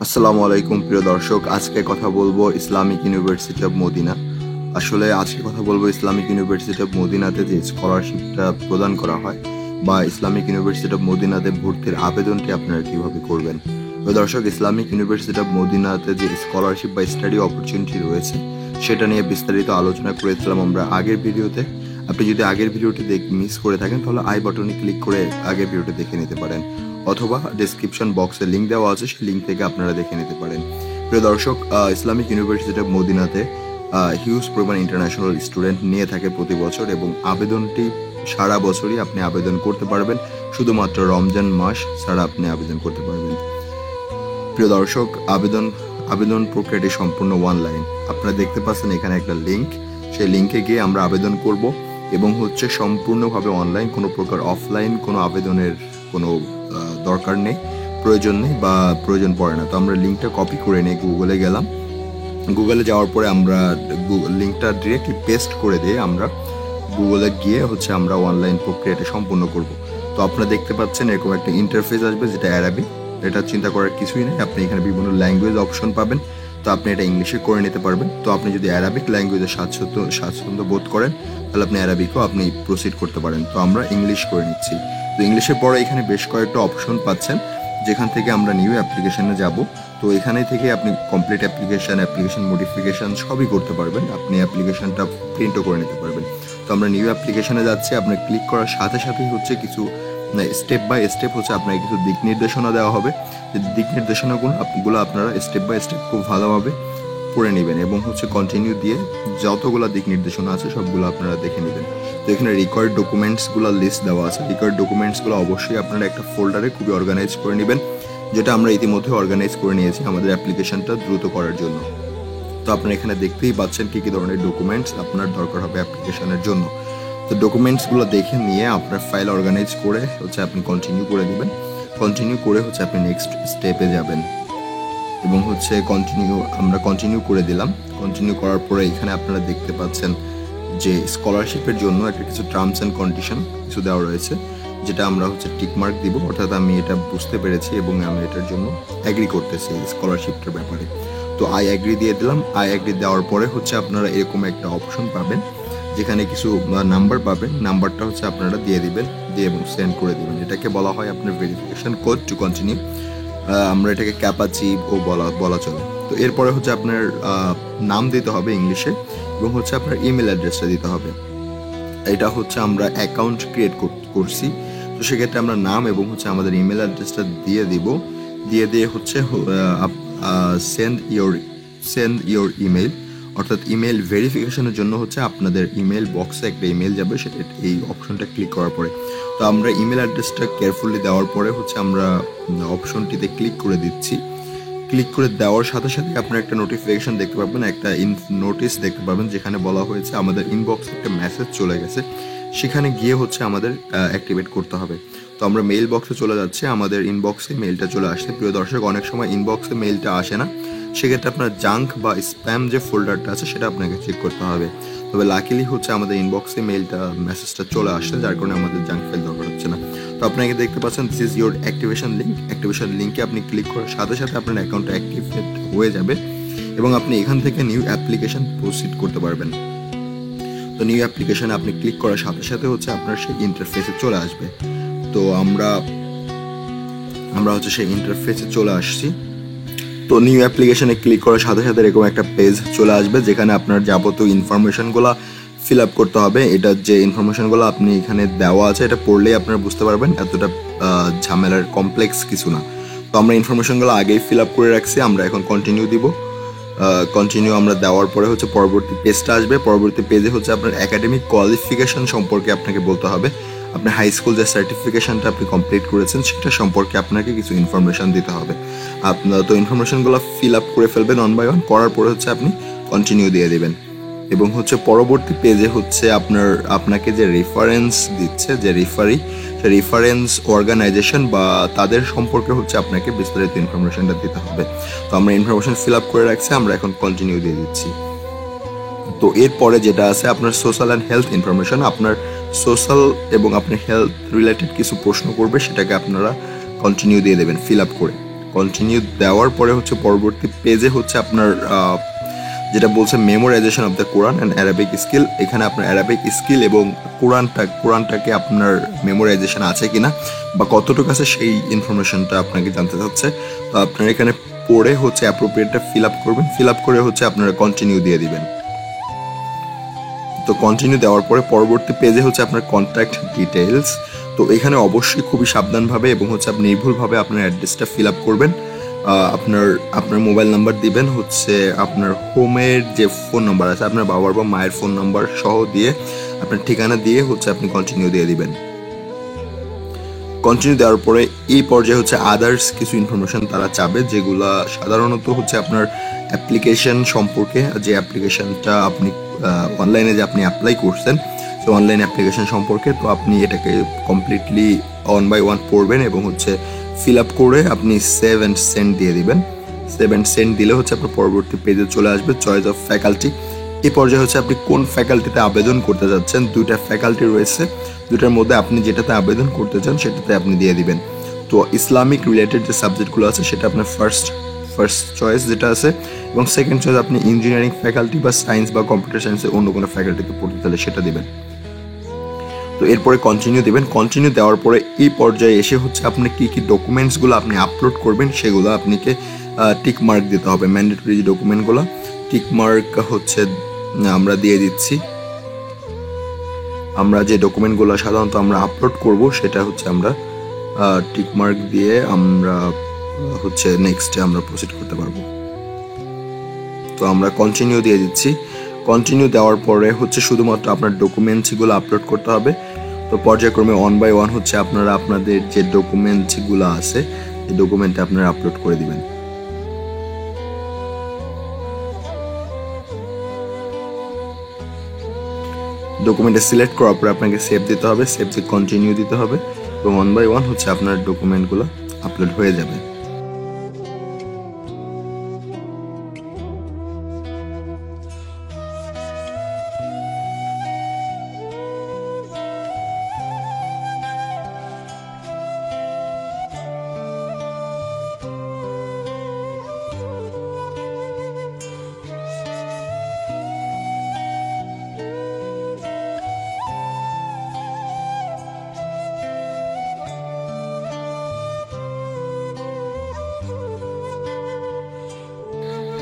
আসসালামু আলাইকুম প্রিয় দর্শক, আজকে কথা বলবো ইসলামিক ইউনিভার্সিটি অফ মদিনা। আসলে আজকে কথা বলবো ইসলামিক ইউনিভার্সিটি অফ মদিনাতে যে স্কলারশিপটা প্রদান করা হয় বা ইসলামিক ইউনিভার্সিটি অফ মদিনাতে ভর্তির আবেদনটি আপনারা কিভাবে করবেন। প্রিয় দর্শক, ইসলামিক ইউনিভার্সিটি অফ মদিনাতে যে স্কলারশিপ বা স্টাডি অপরচুনিটি রয়েছে সেটা নিয়ে বিস্তারিত আলোচনা করেছিলাম আমরা আগের ভিডিওতে। আপনি যদি আগের ভিডিওটি মিস করে থাকেন তাহলে আই বাটনে ক্লিক করে আগের ভিডিওটি দেখে নিতে পারেন, অথবা ডেসক্রিপশন বক্সে লিঙ্ক দেওয়া আছে, সেই লিঙ্ক থেকে আপনারা দেখে নিতে পারেন। প্রিয় দর্শক, ইসলামিক ইউনিভার্সিটি অফ মদিনাতে হিউজ পরিমাণ ইন্টারন্যাশনাল স্টুডেন্ট নিয়ে থাকে প্রতি বছর, এবং আবেদনটি সারা বছরই আপনি আবেদন করতে পারবেন, শুধুমাত্র রমজান মাস ছাড়া আপনি আবেদন করতে পারবেন। প্রিয় দর্শক, আবেদন প্রক্রিয়াটি সম্পূর্ণ অনলাইন। আপনারা দেখতে পাচ্ছেন এখানে একটা লিঙ্ক, সেই লিঙ্কে গিয়ে আমরা আবেদন করব, এবং সম্পূর্ণভাবে অনলাইন, কোনো প্রকার অফলাইন কোনো আবেদনের কোনো দরকার নেই, প্রয়োজন নেই বা প্রয়োজন পড়ে না। তো আমরা লিঙ্কটা কপি করে নিয়ে গুগলে গেলাম। গুগলে যাওয়ার পরে আমরা লিঙ্কটা ডিরেক্টলি পেস্ট করে দিয়ে আমরা গুগলে গিয়ে আমরা অনলাইন প্রক্রিয়াটা সম্পূর্ণ করব। তো আপনারা দেখতে পাচ্ছেন এরকম একটা ইন্টারফেস আসবে, যেটা অ্যারাবিক। এটা চিন্তা করার কিছুই নেই, আপনি এখানে বিভিন্ন ল্যাঙ্গুয়েজ অপশন পাবেন। তো আপনি এটা ইংলিশে করে নিতে পারবেন। তো আপনি যদি অ্যারাবিক ল্যাঙ্গুয়েজে স্বাচ্ছন্দ্য বোধ করেন তাহলে আপনি অ্যারাবিকও আপনি প্রসিড করতে পারেন। তো আমরা ইংলিশ করে নিচ্ছি। তো ইংলিশের পরে এখানে বেশ কয়েকটা অপশন পাচ্ছেন, যেখান থেকে আমরা নিউ অ্যাপ্লিকেশনে যাব। তো এখানে থেকে আপনি কমপ্লিট অ্যাপ্লিকেশন মডিফিকেশন সবই করতে পারবেন। আপনি অ্যাপ্লিকেশনটা প্রিন্টও করে নিতে পারবেন। তো আমরা নিউ অ্যাপ্লিকেশনে যাচ্ছি। আপনার ক্লিক করার সাথে সাথেই কিছু স্টেপ বাই স্টেপ আপনাকে কিছু দিক নির্দেশনা দেওয়া হবে। যে দিক নির্দেশনাগুলো আপনারা স্টেপ বাই স্টেপ খুব ভালোভাবে পড়ে নেবেন, এবং কন্টিনিউ দিয়ে যতগুলো দিক নির্দেশনা আছে সবগুলো আপনারা দেখে নেবেন। তো এখানে রিকোয়ার্ড ডকুমেন্টসগুলো লিস্ট দেওয়া আছে। রিকোয়ার্ড ডকুমেন্টসগুলো অবশ্যই আপনারা একটা ফোল্ডারে খুবই অর্গানাইজ করে নেবেন, যেটা আমরা ইতিমধ্যে অর্গানাইজ করে নিয়েছি আমাদের অ্যাপ্লিকেশনটা দ্রুত করার জন্য। তো আপনারা এখানে দেখতেই পাচ্ছেন কী কী ধরনের ডকুমেন্টস আপনার দরকার হবে অ্যাপ্লিকেশনের জন্য। তো ডকুমেন্টসগুলো দেখে নিয়ে আপনার ফাইল অর্গানাইজ করে আপনি কন্টিনিউ করে দেবেন। কন্টিনিউ করে আপনি নেক্সট স্টেপে যাবেন, এবং আমরা কন্টিনিউ করে দিলাম। কন্টিনিউ করার পরে এখানে আপনারা দেখতে পাচ্ছেন যে স্কলারশিপের জন্য একটা কিছু টার্মস অ্যান্ড কন্ডিশন কিছু দেওয়া রয়েছে, যেটা আমরা টিক মার্ক দিব, অর্থাৎ আমি এটা বুঝতে পেরেছি এবং আমি এটার জন্য অ্যাগ্রি করতেছি স্কলারশিপটার ব্যাপারে। তো আই অ্যাগ্রি দিয়ে দিলাম। আই অ্যাগ্রি দেওয়ার পরে আপনারা এরকম একটা অপশন পাবেন, যেখানে কিছু নাম্বার পাবেন। নাম্বারটা আপনারা দিয়ে দিবেন, দিয়ে এবং সেন্ড করে দিবেন। এটাকে বলা হয় আপনার ভেরিফিকেশন কোড টু কন্টিনিউ। আমরা এটাকে ক্যাপাচি ও বলা চলে। তো এরপরে আপনার নাম দিতে হবে ইংলিশে, এবং আপনার ইমেল অ্যাড্রেসটা দিতে হবে। এটা আমরা অ্যাকাউন্ট ক্রিয়েট করছি। তো সেক্ষেত্রে আমরা নাম এবং আমাদের ইমেল অ্যাড্রেসটা দিয়ে দিব। দিয়ে সেন্ড ইওর ইমেল, অর্থাৎ ইমেল ভেরিফিকেশনের জন্য আপনাদের ইমেল বক্সে একটা ইমেল যাবে, সেটা এই অপশনটা ক্লিক করার পরে। তো আমরা ইমেল অ্যাড্রেসটা কেয়ারফুলি দেওয়ার পরে আমরা অপশনটিতে ক্লিক করে দিচ্ছি। ক্লিক করে দেওয়ার সাথে সাথে আপনার একটা নোটিফিকেশন দেখতে পাবেন, একটা নোটিশ দেখতে পাবেন, যেখানে বলা হয়েছে আমাদের ইনবক্সে একটা মেসেজ চলে গেছে, সেখানে গিয়ে আমাদের অ্যাক্টিভেট করতে হবে। তো আমরা মেইল বক্সে চলে যাচ্ছি, আমাদের ইনবক্সে মেইলটা চলে আসছে। প্রিয় দর্শক, অনেক সময় ইনবক্সে মেইলটা আসে না, সেক্ষেত্রে আপনার জাঙ্ক বা স্প্যাম যে ফোল্ডারটা আছে সেটা আপনাকে চেক করতে হবে। তবে লাকিলি আমাদের ইনবক্সে মেসেজটা চলে আসছে, যার কারণে আমাদের জাঙ্ক ফাইল দরকার হচ্ছে না। তো আপনাকে দেখতে পাচ্ছেন this is your activation link. Activation লিঙ্কে আপনি ক্লিক করার সাথে সাথে আপনার অ্যাকাউন্টটা অ্যাক্টিভেট হয়ে যাবে, এবং আপনি এখান থেকে নিউ অ্যাপ্লিকেশন প্রসিড করতে পারবেন। তো নিউ অ্যাপ্লিকেশনে আপনি ক্লিক করার সাথে সাথে আপনার সেই ইন্টারফেসে চলে আসবে। তো আমরা সেই ইন্টারফেসে চলে আসছি। তো নিউ অ্যাপ্লিকেশনে ক্লিক করার সাথে সাথে এরকম একটা পেজ চলে আসবে, যেখানে আপনার যাবতীয় ইনফরমেশনগুলো ফিল আপ করতে হবে। এটার যে ইনফরমেশনগুলো আপনি এখানে দেওয়া আছে, এটা পড়লেই আপনারা বুঝতে পারবেন, এতটা ঝামেলার কমপ্লেক্স কিছু না। তো আমরা ইনফরমেশনগুলো আগেই ফিল আপ করে রাখছি। আমরা এখন কন্টিনিউ দিব। কন্টিনিউ আমরা দেওয়ার পরে পরবর্তী পেজটা আসবে। পরবর্তী পেজে আপনার একাডেমিক কোয়ালিফিকেশন সম্পর্কে আপনাকে বলতে হবে। আপনি হাই স্কুল যে সার্টিফিকেশনটা আপনি কমপ্লিট করেছেন সেটা সম্পর্কে আপনাকে কিছু ইনফরমেশন দিতে হবে। আপনার তো ইনফরমেশনগুলো ফিল আপ করে ফেলবেন ওয়ান বাই ওয়ান। করার পরে আপনি কন্টিনিউ দিয়ে দেবেন, এবং পরবর্তী পেজে আপনাকে যে রেফারেন্স দিচ্ছে, যে রেফারেন্স অর্গানাইজেশন বা তাদের সম্পর্কে আপনাকে বিস্তারিত ইনফরমেশনটা দিতে হবে। তো আমরা ইনফরমেশন ফিল আপ করে রাখছি, আমরা এখন কন্টিনিউ দিয়ে দিচ্ছি। তো এরপরে যেটা আছে আপনার সোশ্যাল অ্যান্ড হেলথ ইনফরমেশন, আপনার সোশ্যাল এবং আপনার হেলথ রিলেটেড কিছু প্রশ্ন করবে, সেটাকে আপনারা কন্টিনিউ দিয়ে দেবেন ফিল আপ করে। কন্টিনিউ দেওয়ার পরে হচ্ছে পরবর্তী পেজে হচ্ছে আপনার যেটা বলছে memorisation of the Quran and Arabic skill. এখানে আপনার অ্যারাবিক স্কিল এবং কোরআনটাকে আপনার মেমোরাইজেশন আছে কিনা বা কতটুকু আছে সেই ইনফরমেশনটা আপনাকে জানতে চাচ্ছে। তো আপনার এখানে পড়ে হচ্ছে অ্যাপ্রোপ্রিয়েটটা ফিল আপ করবেন, ফিল আপ করে হচ্ছে আপনারা কন্টিনিউ দিয়ে দিবেন। তো কন্টিনিউ দেওয়ার পরে পরবর্তী পেজে হচ্ছে আপনার কন্ট্যাক্ট ডিটেলস। তো এখানে অবশ্যই খুবই সাবধানভাবে এবং হচ্ছে আপনি নির্ভুলভাবে আপনার অ্যাড্রেসটা ফিল আপ করবেন। আপনার মোবাইল নাম্বার দিবেন, হচ্ছে আপনার হোমের যে ফোন নাম্বার আছে আপনার বাবার বা মায়ের ফোন নাম্বার সহ দিয়ে আপনার ঠিকানা দিয়ে হচ্ছে আপনি কন্টিনিউ দিয়ে দিবেন। কন্টিনিউ দেওয়ার পরে এই পর্যায়ে হচ্ছে আদার্স কিছু ইনফরমেশন তারা চাবে, যেগুলা সাধারণত হচ্ছে আপনার অ্যাপ্লিকেশন সম্পর্কে, যে অ্যাপ্লিকেশনটা আপনি অনলাইনে যে আপনি অ্যাপ্লাই করছেন, তো অনলাইন অ্যাপ্লিকেশন সম্পর্কে। তো আপনি এটাকে কমপ্লিটলি 1 by 1 পড়বেন এবং হচ্ছে ফিল আপ করে আপনি সেভ অ্যান্ড সেন্ড দিয়ে দিবেন। সেভ অ্যান্ড সেন্ড দিলে হচ্ছে আপনার পরবর্তী পেজে চলে আসবে চয়েস অফ ফ্যাকাল্টি। এই পর্যায়ে হচ্ছে আপনি কোন ফ্যাকাল্টিতে আবেদন করতে যাচ্ছেন, 2টা ফ্যাকাল্টি রয়েছে, 2টার মধ্যে আপনি যেটাতে আবেদন করতে চান সেটাতে আপনি দিয়ে দিবেন। তো ইসলামিক রিলেটেড যে সাবজেক্টগুলো আছে সেটা আপনার ফার্স্ট চয়েস যেটা আছে, এবং সেকেন্ড চয়েস আপনি ইঞ্জিনিয়ারিং ফ্যাকাল্টি বা সায়েন্স বা কম্পিউটার সায়েন্সের অন্য কোনো ফ্যাকাল্টিতে পড়তে চাইলে সেটা দিবেন। তো এরপরে কন্টিনিউ দিবেন। কন্টিনিউ দেওয়ার পরে এই পর্যায়ে এসে হচ্ছে আপনি কী কী ডকুমেন্টসগুলো আপনি আপলোড করবেন সেগুলো আপনাকে টিক মার্ক দিতে হবে। ম্যান্ডেটরি যে ডকুমেন্টগুলো টিক মার্ক হচ্ছে আমরা দিয়ে দিচ্ছি। আমরা যে ডকুমেন্টগুলো সাধারণত আমরা আপলোড করব সেটা হচ্ছে আমরা টিক মার্ক দিয়ে আমরা হচ্ছে নেক্সটে আমরা প্রসিড করতে পারবো। তো আমরা কন্টিনিউ দিয়ে দিচ্ছি। কন্টিনিউ দেওয়ার পরে হচ্ছে শুধুমাত্র আপনার ডকুমেন্টসগুলো আপলোড করতে হবে। তো পর্যায়ক্রমে 1 by 1 হচ্ছে আপনারা আপনাদের যে ডকুমেন্টসগুলো আছে এই ডকুমেন্টে আপনারা আপলোড করে দিবেন। ডকুমেন্টে সিলেক্ট করার পরে আপনাকে সেভ দিতে হবে, সেভ দিয়ে কন্টিনিউ দিতে হবে এবং 1 by 1 হচ্ছে আপনার ডকুমেন্টগুলো আপলোড হয়ে যাবে।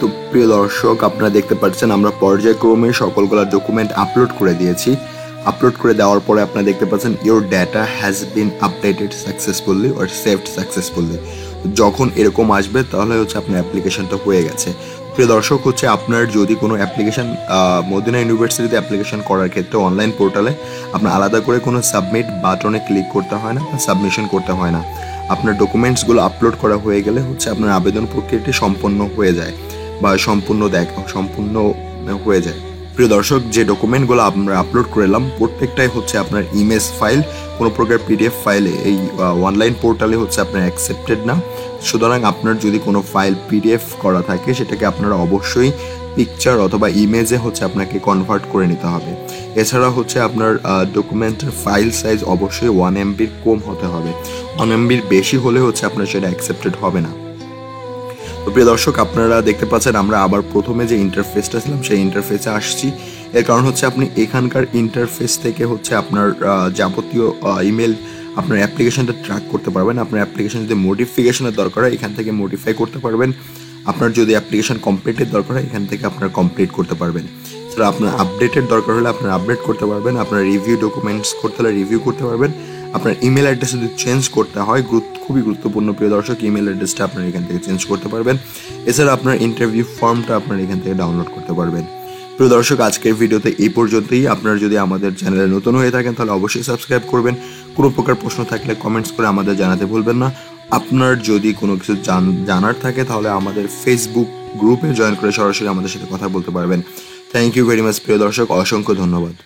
তো প্রিয় দর্শক, আপনারা দেখতে পাচ্ছেন আমরা পর্যায়ক্রমে সকলগুলো ডকুমেন্ট আপলোড করে দিয়েছি। আপলোড করে দেওয়ার পরে আপনারা দেখতে পাচ্ছেন your data has been updated successfully or saved successfully. যখন এরকম আসবে তাহলে হচ্ছে আপনার অ্যাপ্লিকেশনটা হয়ে গেছে। প্রিয় দর্শক, হচ্ছে আপনার যদি কোনো অ্যাপ্লিকেশন মদিনা ইউনিভার্সিটিতে অ্যাপ্লিকেশন করার ক্ষেত্রে অনলাইন পোর্টালে আপনার আলাদা করে কোনো সাবমিট বাটনে ক্লিক করতে হয় না বা সাবমিশন করতে হয় না। আপনার ডকুমেন্টসগুলো আপলোড করা হয়ে গেলে হচ্ছে আপনার আবেদন প্রক্রিয়াটি সম্পন্ন হয়ে যায় বা সম্পূর্ণ হয়ে যায়। প্রিয় দর্শক, যে ডকুমেন্টগুলো আমরা আপলোড করলাম প্রত্যেকটাই হচ্ছে আপনার ইমেজ ফাইল, কোনো প্রকার পিডিএফ ফাইলে এই অনলাইন পোর্টালে হচ্ছে আপনার অ্যাকসেপ্টেড না। সুতরাং আপনার যদি কোনো ফাইল পিডিএফ করা থাকে সেটাকে আপনারা অবশ্যই পিকচার অথবা ইমেজে হচ্ছে আপনাকে কনভার্ট করে নিতে হবে। এছাড়া হচ্ছে আপনার ডকুমেন্টের ফাইল সাইজ অবশ্যই 1 MB কম হতে হবে। 1 MB বেশি হলে হচ্ছে আপনার সেটা অ্যাকসেপ্টেড হবে না। তো প্রিয় দর্শক, আপনারা দেখতে পাচ্ছেন আমরা আবার প্রথমে যে ইন্টারফেসটা ছিলাম সেই ইন্টারফেসে আসছি। এর কারণ হচ্ছে আপনি এখানকার ইন্টারফেস থেকে হচ্ছে আপনার যাবতীয় ইমেল আপনার অ্যাপ্লিকেশনটা ট্র্যাক করতে পারবেন। আপনার অ্যাপ্লিকেশন যদি মডিফিকেশনের দরকার হয় এখান থেকে মডিফাই করতে পারবেন। আপনার যদি অ্যাপ্লিকেশন কমপ্লিটের দরকার হয় এখান থেকে আপনার কমপ্লিট করতে পারবেন। এছাড়া আপনার আপডেটের দরকার হলে আপনার আপডেট করতে পারবেন। আপনার রিভিউ ডকুমেন্টস করতে হলে রিভিউ করতে পারবেন। আপনার ইমেল অ্যাড্রেস যদি চেঞ্জ করতে হয়, খুবই গুরুত্বপূর্ণ প্রিয় দর্শক, ইমেল অ্যাড্রেসটা আপনার এখান থেকে চেঞ্জ করতে পারবেন। এছাড়া আপনার ইন্টারভিউ ফর্মটা আপনার এখান থেকে ডাউনলোড করতে পারবেন। প্রিয় দর্শক, আজকের ভিডিওতে এই পর্যন্তই। আপনারা যদি আমাদের চ্যানেলে নতুন হয়ে থাকেন তাহলে অবশ্যই সাবস্ক্রাইব করবেন। কোনো প্রকার প্রশ্ন থাকলে কমেন্টস করে আমাদের জানাতে ভুলবেন না। আপনার যদি কোনো কিছু জানার থাকে তাহলে আমাদের ফেসবুক গ্রুপে জয়েন করে সরাসরি আমাদের সাথে কথা বলতে পারবেন। থ্যাংক ইউ ভেরি মাচ প্রিয় দর্শক, অসংখ্য ধন্যবাদ।